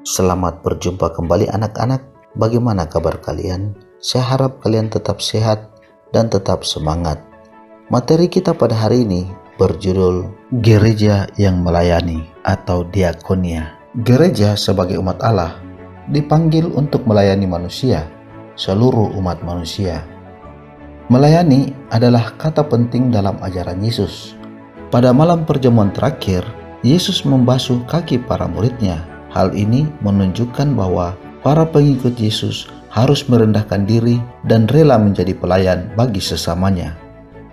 Selamat berjumpa kembali anak-anak. Bagaimana kabar kalian? Saya harap kalian tetap sehat dan tetap semangat. Materi kita pada hari ini berjudul Gereja yang Melayani atau Diakonia. Gereja sebagai umat Allah dipanggil untuk melayani manusia, seluruh umat manusia. Melayani adalah kata penting dalam ajaran Yesus. Pada malam perjamuan terakhir, Yesus membasuh kaki para muridnya. Hal ini menunjukkan bahwa para pengikut Yesus harus merendahkan diri dan rela menjadi pelayan bagi sesamanya.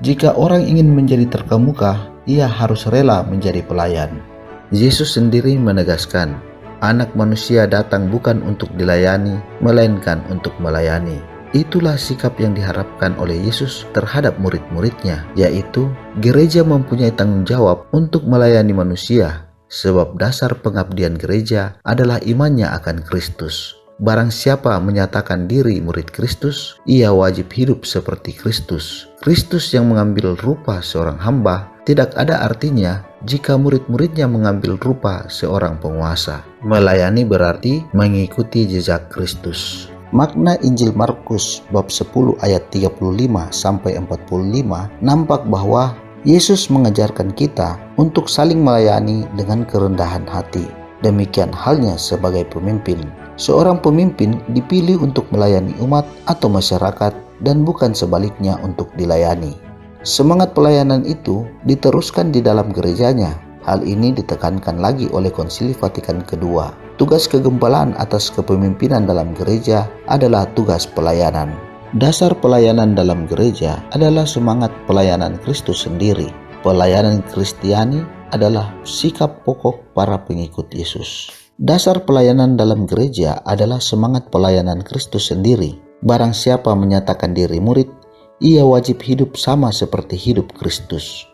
Jika orang ingin menjadi terkemuka, ia harus rela menjadi pelayan. Yesus sendiri menegaskan, Anak Manusia datang bukan untuk dilayani, melainkan untuk melayani. Itulah sikap yang diharapkan oleh Yesus terhadap murid-muridnya, yaitu gereja mempunyai tanggung jawab untuk melayani manusia. Sebab dasar pengabdian gereja adalah imannya akan Kristus. Barang siapa menyatakan diri murid Kristus, ia wajib hidup seperti Kristus. Kristus yang mengambil rupa seorang hamba tidak ada artinya jika murid-muridnya mengambil rupa seorang penguasa. Melayani berarti mengikuti jejak Kristus. Makna Injil Markus bab 10 ayat 35 sampai 45 nampak bahwa Yesus mengajarkan kita untuk saling melayani dengan kerendahan hati. Demikian halnya sebagai pemimpin. Seorang pemimpin dipilih untuk melayani umat atau masyarakat dan bukan sebaliknya untuk dilayani. Semangat pelayanan itu diteruskan di dalam gerejanya. Hal ini ditekankan lagi oleh Konsili Vatikan II. Tugas kegempalaan atas kepemimpinan dalam gereja adalah tugas pelayanan. Dasar pelayanan dalam gereja adalah semangat pelayanan Kristus sendiri. Pelayanan Kristiani adalah sikap pokok para pengikut Yesus. Dasar pelayanan dalam gereja adalah semangat pelayanan Kristus sendiri. Barang siapa menyatakan diri murid, ia wajib hidup sama seperti hidup Kristus.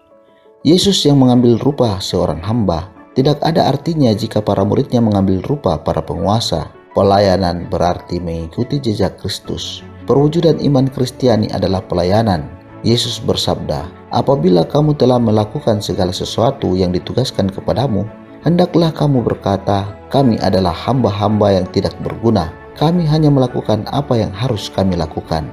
Yesus yang mengambil rupa seorang hamba tidak ada artinya jika para muridnya mengambil rupa para penguasa. Pelayanan berarti mengikuti jejak Kristus. Perwujudan iman Kristiani adalah pelayanan. Yesus bersabda, apabila kamu telah melakukan segala sesuatu yang ditugaskan kepadamu, hendaklah kamu berkata, kami adalah hamba-hamba yang tidak berguna. Kami hanya melakukan apa yang harus kami lakukan.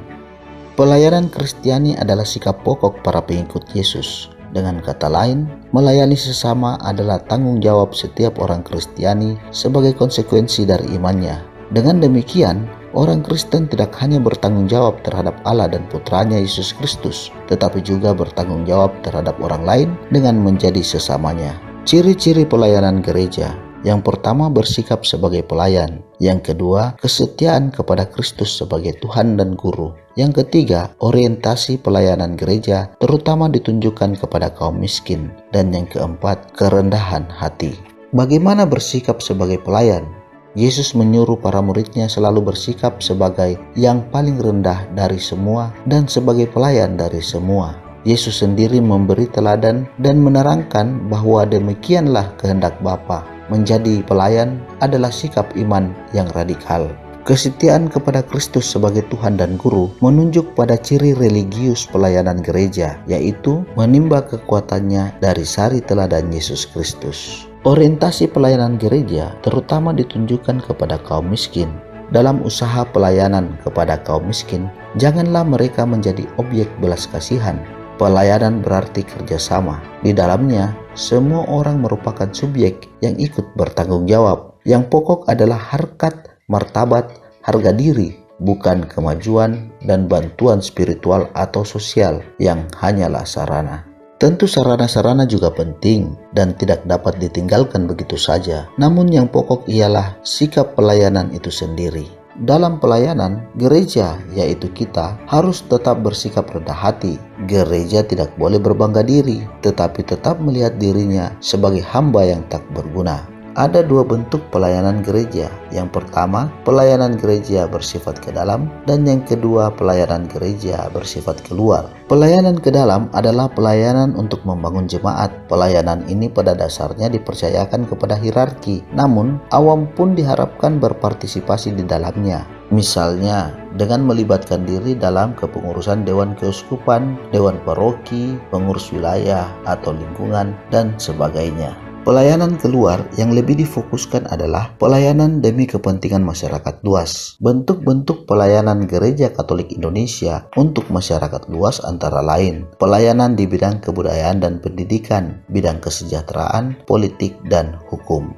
Pelayanan Kristiani adalah sikap pokok para pengikut Yesus. Dengan kata lain, melayani sesama adalah tanggung jawab setiap orang Kristiani sebagai konsekuensi dari imannya. Dengan demikian, orang Kristen tidak hanya bertanggung jawab terhadap Allah dan Putranya Yesus Kristus, tetapi juga bertanggung jawab terhadap orang lain dengan menjadi sesamanya. Ciri-ciri pelayanan gereja. Yang pertama, bersikap sebagai pelayan. Yang kedua, kesetiaan kepada Kristus sebagai Tuhan dan Guru. Yang ketiga, orientasi pelayanan gereja terutama ditunjukkan kepada kaum miskin. Dan yang keempat, kerendahan hati. Bagaimana bersikap sebagai pelayan? Yesus menyuruh para muridnya selalu bersikap sebagai yang paling rendah dari semua dan sebagai pelayan dari semua. Yesus sendiri memberi teladan dan menerangkan bahwa demikianlah kehendak Bapa. Menjadi pelayan adalah sikap iman yang radikal. Kesetiaan kepada Kristus sebagai Tuhan dan Guru menunjuk pada ciri religius pelayanan gereja, yaitu menimba kekuatannya dari sari teladan Yesus Kristus. Orientasi pelayanan gereja terutama ditunjukkan kepada kaum miskin. Dalam usaha pelayanan kepada kaum miskin, janganlah mereka menjadi objek belas kasihan. Pelayanan berarti kerjasama. Di dalamnya, semua orang merupakan subjek yang ikut bertanggung jawab. Yang pokok adalah harkat, martabat, harga diri, bukan kemajuan dan bantuan spiritual atau sosial yang hanyalah sarana. Tentu sarana-sarana juga penting dan tidak dapat ditinggalkan begitu saja. Namun yang pokok ialah sikap pelayanan itu sendiri. Dalam pelayanan, gereja, yaitu kita, harus tetap bersikap rendah hati. Gereja tidak boleh berbangga diri, tetapi tetap melihat dirinya sebagai hamba yang tak berguna. Ada dua bentuk pelayanan gereja. Yang pertama, pelayanan gereja bersifat ke dalam, dan yang kedua, pelayanan gereja bersifat keluar. Pelayanan ke dalam adalah pelayanan untuk membangun jemaat. Pelayanan ini pada dasarnya dipercayakan kepada hierarki, namun awam pun diharapkan berpartisipasi di dalamnya. Misalnya, dengan melibatkan diri dalam kepengurusan Dewan Keuskupan, Dewan Paroki, pengurus wilayah atau lingkungan, dan sebagainya. Pelayanan keluar yang lebih difokuskan adalah pelayanan demi kepentingan masyarakat luas. Bentuk-bentuk pelayanan Gereja Katolik Indonesia untuk masyarakat luas antara lain pelayanan di bidang kebudayaan dan pendidikan, bidang kesejahteraan, politik, dan hukum.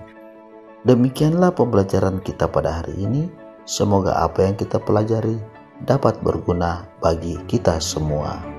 Demikianlah pembelajaran kita pada hari ini. Semoga apa yang kita pelajari dapat berguna bagi kita semua.